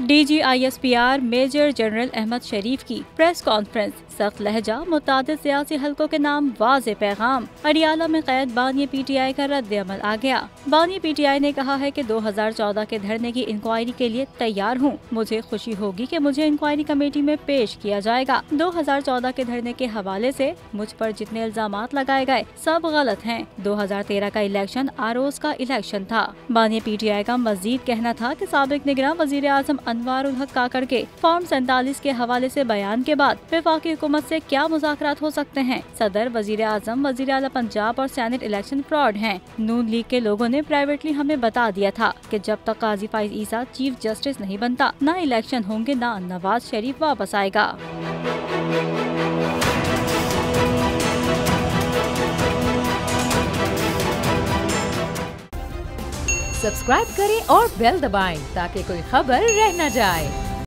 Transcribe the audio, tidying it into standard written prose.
DGISPR major general Ahmad शरीफ की press conference, सख्त लहजा, मुतादिद सियासी हलकों के नाम, वाज़े पैगाम। अडियाला में कैद बानी PTI का रद्द अमल आ गया। बानी PTI ने कहा है कि 2014 के धरने की इंक्वायरी के लिए तैयार हूँ। मुझे खुशी होगी कि मुझे इंक्वायरी कमेटी में पेश किया जाएगा। 2014 के धरने के हवाले से मुझ पर जितने इल्जामात लगाए गए सब गलत हैं। 2013 का इलेक्शन आरोज का इलेक्शन था। बानी PTI का मजीद कहना था कि साबिक निगरान वजीर आजम अनवारुल हक काकड़ के फॉर्म 47 के हवाले से बयान के बाद वफाकी हुकूमत से क्या मुज़ाकरात हो सकते हैं। सदर, वजीर आजम, वजीर आला पंजाब और सेनेट इलेक्शन फ्रॉड हैं। नून लीग के लोगों ने प्राइवेटली हमें बता दिया था कि जब तक काजी फाइज ईसा चीफ जस्टिस नहीं बनता, ना इलेक्शन होंगे, ना नवाज शरीफ वापस आएगा। सब्सक्राइब करें और बेल दबाएं ताकि कोई खबर रह न जाए।